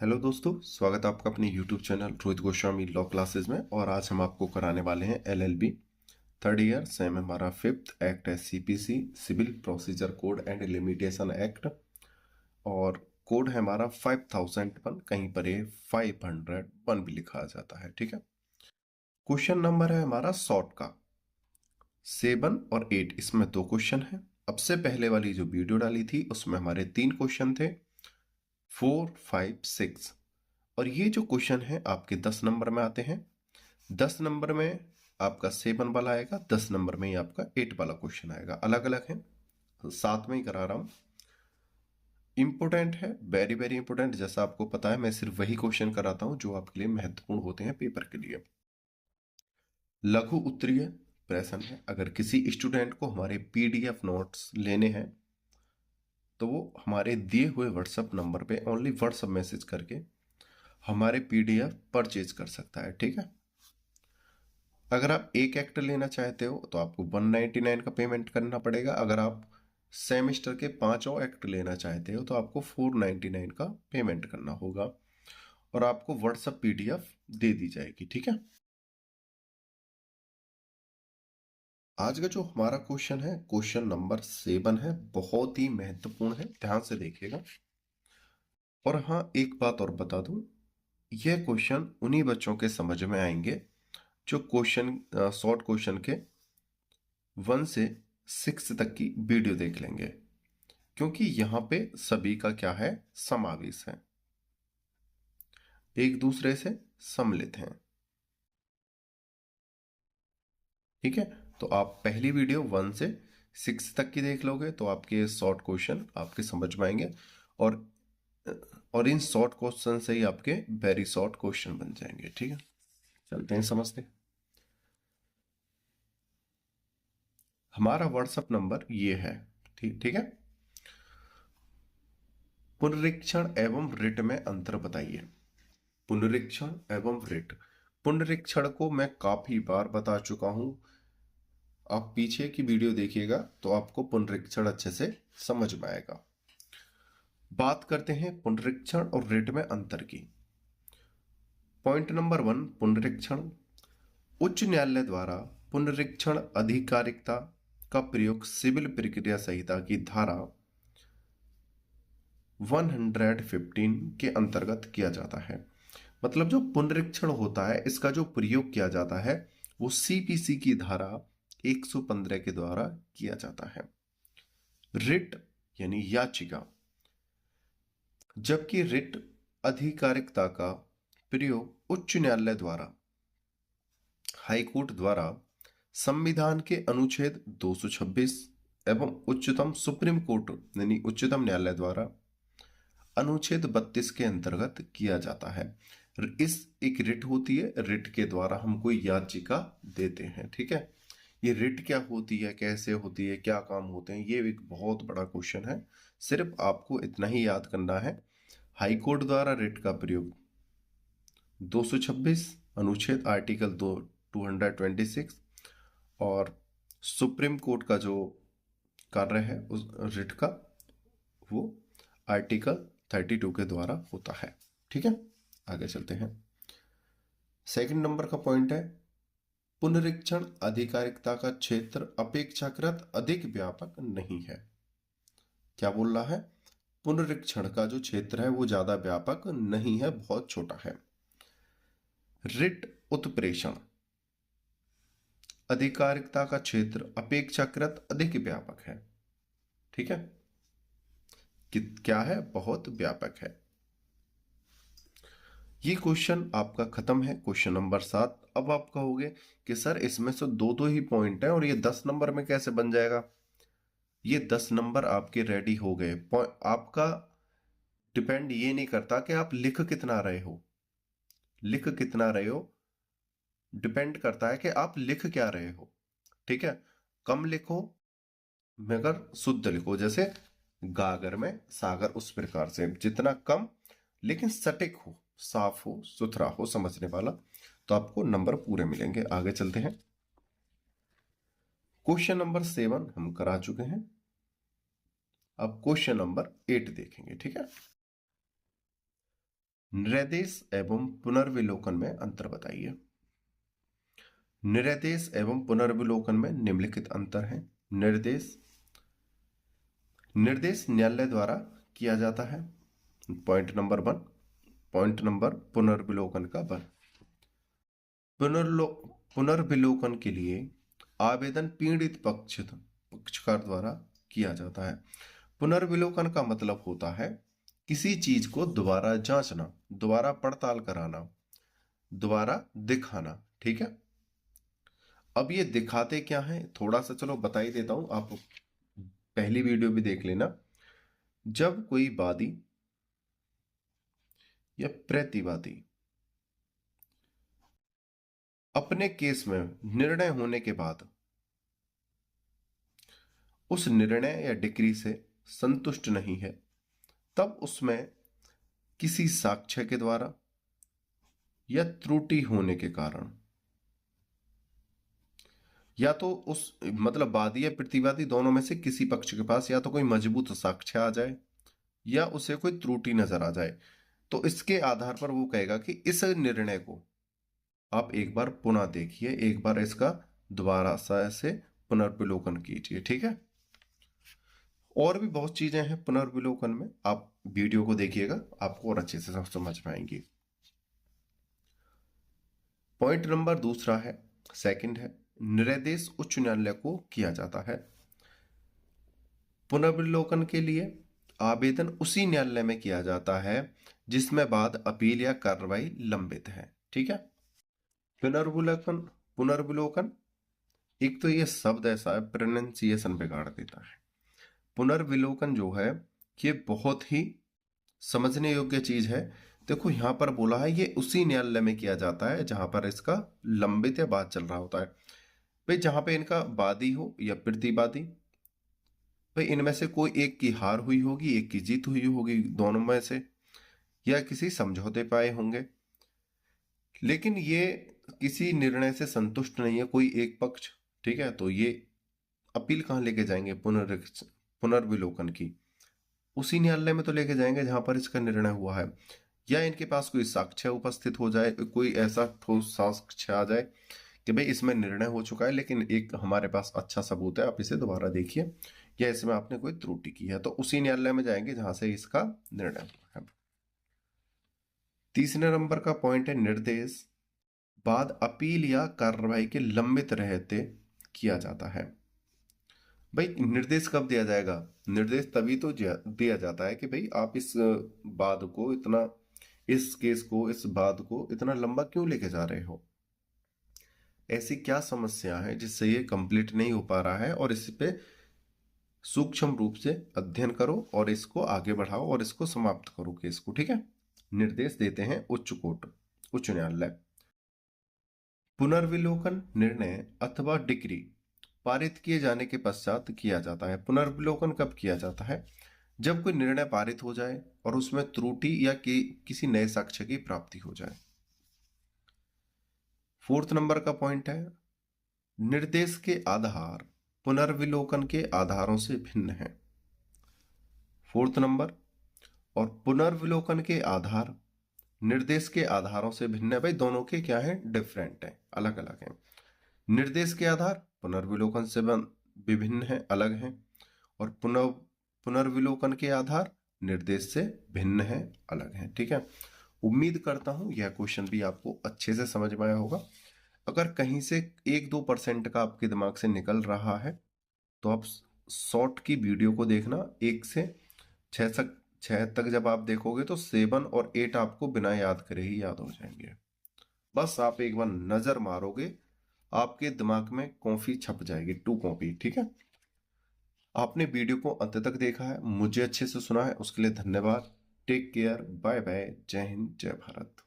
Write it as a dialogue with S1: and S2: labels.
S1: Hello दोस्तों, स्वागत है आपका अपने YouTube channel Rohit Goswami law classes में। और आज हम आपको कराने वाले हैं एलएलबी थर्ड ईयर, सेम हमारा फिफ्थ एक्ट है CPC, civil procedure code and limitation act. और कोड है हमारा 5001, कहीं पर ये 501 भी लिखा जाता है। ठीक है। क्वेश्चन नंबर है हमारा शॉर्ट का 7 और 8, इसमें 2 क्वेश्चन है। अब से पहले वाली जो वीडियो डाली थी उसमें हमारे 3 क्वेश्चन थे, 4, 5, 6। और ये जो क्वेश्चन है आपके 10 नंबर में आते हैं। 10 नंबर में आपका 7 वाला आएगा, 10 नंबर में ही आपका 8 वाला क्वेश्चन आएगा। अलग अलग है, तो साथ में ही करा रहा हूं। इंपोर्टेंट है, वेरी वेरी इंपोर्टेंट। जैसा आपको पता है, मैं सिर्फ वही क्वेश्चन कराता हूं जो आपके लिए महत्वपूर्ण होते हैं पेपर के लिए। लघु उत्तरीय प्रश्न है। अगर किसी स्टूडेंट को हमारे पीडीएफ नोट्स लेने हैं तो वो हमारे दिए हुए व्हाट्सएप नंबर पे ओनली व्हाट्सएप मैसेज करके हमारे पीडीएफ परचेज कर सकता है। ठीक है। अगर आप एक एक्ट लेना चाहते हो तो आपको 199 का पेमेंट करना पड़ेगा। अगर आप सेमेस्टर के 5 एक्ट लेना चाहते हो तो आपको 499 का पेमेंट करना होगा और आपको व्हाट्सएप पीडीएफ दे दी जाएगी। ठीक है। आज का जो हमारा क्वेश्चन है, क्वेश्चन नंबर 7 है, बहुत ही महत्वपूर्ण है, ध्यान से देखिएगा। और हाँ, एक बात और बता दूं, यह क्वेश्चन उन्हीं बच्चों के समझ में आएंगे जो क्वेश्चन शॉर्ट क्वेश्चन के 1 से 6 तक की वीडियो देख लेंगे, क्योंकि यहां पे सभी का क्या है, समावेश है, एक दूसरे से सम्मिलित हैं। ठीक है। तो आप पहली वीडियो 1 से 6 तक की देख लोगे तो आपके शॉर्ट क्वेश्चन आपके समझ में आएंगे। और और इन शॉर्ट क्वेश्चन से ही आपके वेरी शॉर्ट क्वेश्चन बन जाएंगे। ठीक है, चलते हैं समझते। हमारा व्हाट्सएप नंबर ये है। ठीक ठीक है। पुनरीक्षण एवं रिट में अंतर बताइए। पुनरीक्षण एवं रिट। पुनरीक्षण को मैं काफी बार बता चुका हूं, आप पीछे की वीडियो देखिएगा तो आपको पुनरीक्षण अच्छे से समझ में आएगा। बात करते हैं पुनरीक्षण और रिट में अंतर की। पॉइंट नंबर 1, पुनरीक्षण। उच्च न्यायालय द्वारा पुनरीक्षण अधिकारिकता का प्रयोग सिविल प्रक्रिया संहिता की धारा 115 के अंतर्गत किया जाता है। मतलब जो पुनरीक्षण होता है, इसका जो प्रयोग किया जाता है वो सीपीसी की धारा 115 के द्वारा किया जाता है। रिट यानी याचिका, जबकि रिट अधिकारिकता का प्रयोग उच्च न्यायालय द्वारा, हाईकोर्ट द्वारा संविधान के अनुच्छेद 226 एवं उच्चतम सुप्रीम कोर्ट यानी उच्चतम न्यायालय द्वारा अनुच्छेद 32 के अंतर्गत किया जाता है। इस एक रिट होती है, रिट के द्वारा हम कोई याचिका देते हैं। ठीक है। ये रिट क्या होती है, कैसे होती है, क्या काम होते हैं, ये एक बहुत बड़ा क्वेश्चन है। सिर्फ आपको इतना ही याद करना है, हाई कोर्ट द्वारा रिट का प्रयोग 226 अनुच्छेद आर्टिकल 226, और सुप्रीम कोर्ट का जो कार्य है उस रिट का, वो आर्टिकल 32 के द्वारा होता है। ठीक है, आगे चलते हैं। सेकंड नंबर का पॉइंट है, पुनरीक्षण अधिकारिकता का क्षेत्र अपेक्षाकृत अधिक व्यापक नहीं है। क्या बोल रहा है, पुनरीक्षण का जो क्षेत्र है वो ज्यादा व्यापक नहीं है, बहुत छोटा है। रिट उत्प्रेषण, अधिकारिकता का क्षेत्र अपेक्षाकृत अधिक व्यापक है। ठीक है, क्या है, बहुत व्यापक है। ये क्वेश्चन आपका खत्म है, क्वेश्चन नंबर 7। अब आप कहोगे कि सर इसमें से दो दो ही पॉइंट है और ये 10 नंबर में कैसे बन जाएगा। ये 10 नंबर आपके रेडी हो गए। आपका डिपेंड ये नहीं करता कि आप लिख कितना रहे हो, लिख कितना रहे हो डिपेंड करता है कि आप लिख क्या रहे हो। ठीक है, कम लिखो मगर शुद्ध लिखो, जैसे गागर में सागर, उस प्रकार से जितना कम लेकिन सटीक हो, साफ हो, सुथरा हो, समझने वाला, तो आपको नंबर पूरे मिलेंगे। आगे चलते हैं। क्वेश्चन नंबर 7 हम करा चुके हैं, अब क्वेश्चन नंबर 8 देखेंगे। ठीक है। निर्देश एवं पुनर्विलोकन में अंतर बताइए। निर्देश एवं पुनर्विलोकन में निम्नलिखित अंतर है। निर्देश न्यायालय द्वारा किया जाता है, पॉइंट नंबर 1। पॉइंट नंबर पुनर्विलोकन का 1। पुनर्विलोकन के लिए आवेदन पीड़ित पक्षकार द्वारा किया जाता है। पुनर्विलोकन का मतलब होता है किसी चीज को दोबारा जांचना, दोबारा पड़ताल कराना, दोबारा दिखाना। ठीक है, अब ये दिखाते क्या है थोड़ा सा चलो बता ही देता हूं, आप पहली वीडियो भी देख लेना। जब कोई वादी या प्रतिवादी अपने केस में निर्णय होने के बाद उस निर्णय या डिक्री से संतुष्ट नहीं है, तब उसमें किसी साक्ष्य के द्वारा या त्रुटि होने के कारण, या तो उस मतलब वादी या प्रतिवादी दोनों में से किसी पक्ष के पास या तो कोई मजबूत साक्ष्य आ जाए या उसे कोई त्रुटि नजर आ जाए, तो इसके आधार पर वो कहेगा कि इस निर्णय को आप एक बार पुनः देखिए, एक बार इसका दोबारा से पुनर्विलोकन कीजिए। ठीक है, और भी बहुत चीजें हैं पुनर्विलोकन में, आप वीडियो को देखिएगा, आपको और अच्छे से समझ पाएंगे। पॉइंट नंबर 2 है, सेकंड है, निर्देश उच्च न्यायालय को किया जाता है। पुनर्विलोकन के लिए आवेदन उसी न्यायालय में किया जाता है जिसमें बाद अपील या कार्रवाई लंबित है। ठीक है, पुनर्विलोकन एक तो ये शब्द ऐसा है प्रोनाउंसिएशन बिगाड़ देता है। पुनर्विलोकन जो है ये बहुत ही समझने योग्य चीज है। देखो यहां पर बोला है ये उसी न्यायालय में किया जाता है जहां पर इसका लंबित या वाद चल रहा होता है। भाई जहां पे इनका वादी हो या प्रतिवादी, भाई इनमें से कोई एक की हार हुई होगी, एक की जीत हुई होगी, दोनों में से, या किसी समझौते पाए होंगे, लेकिन ये किसी निर्णय से संतुष्ट नहीं है कोई एक पक्ष। ठीक है, तो ये अपील कहां लेके जाएंगे पुनर्विलोकन की? उसी न्यायालय में तो लेके जाएंगे जहां पर इसका निर्णय हुआ है, या इनके पास कोई साक्ष्य उपस्थित हो जाए, कोई ऐसा ठोस साक्ष्य आ जाए कि भाई इसमें निर्णय हो चुका है लेकिन एक हमारे पास अच्छा सबूत है, आप इसे दोबारा देखिए, या इसमें आपने कोई त्रुटि की है, तो उसी न्यायालय में जाएंगे जहां से इसका निर्णय हुआ है। तीसरे नंबर का पॉइंट है निर्देश बाद अपील या कार्रवाई के लंबित रहते किया जाता है। भाई निर्देश कब दिया जाएगा? निर्देश तभी तो दिया जाता है कि भाई आप इस वाद को इतना, इस केस को, इस वाद को इतना लंबा क्यों लेके जा रहे हो, ऐसी क्या समस्या है जिससे ये कंप्लीट नहीं हो पा रहा है, और इस पे सूक्ष्म रूप से अध्ययन करो और इसको आगे बढ़ाओ और इसको समाप्त करो केस को। ठीक है, निर्देश देते हैं उच्च न्यायालय। पुनर्विलोकन निर्णय अथवा डिक्री पारित किए जाने के पश्चात किया जाता है। पुनर्विलोकन कब किया जाता है? जब कोई निर्णय पारित हो जाए और उसमें त्रुटि या किसी नए साक्ष्य की प्राप्ति हो जाए। 4th नंबर का पॉइंट है निर्देश के आधार पुनर्विलोकन के आधारों से भिन्न है। 4th नंबर, और पुनर्विलोकन के आधार निर्देश के आधारों से भिन्न है। भाई दोनों के क्या है? डिफरेंट है, अलग अलग है। निर्देश के आधार पुनर्विलोकन से विभिन्न है, अलग है, और पुनर्विलोकन के आधार निर्देश से भिन्न है, अलग है। ठीक है, उम्मीद करता हूं यह क्वेश्चन भी आपको अच्छे से समझ में आया होगा। अगर कहीं से 1-2% का आपके दिमाग से निकल रहा है तो आप शॉर्ट की वीडियो को देखना, 1 से 6 तक जब आप देखोगे तो 7 और 8 आपको बिना याद करे ही याद हो जाएंगे। बस आप एक बार नजर मारोगे, आपके दिमाग में कॉपी छप जाएगी, 2 कॉपी। ठीक है, आपने वीडियो को अंत तक देखा है, मुझे अच्छे से सुना है, उसके लिए धन्यवाद। टेक केयर, बाय बाय, जय हिंद, जय भारत।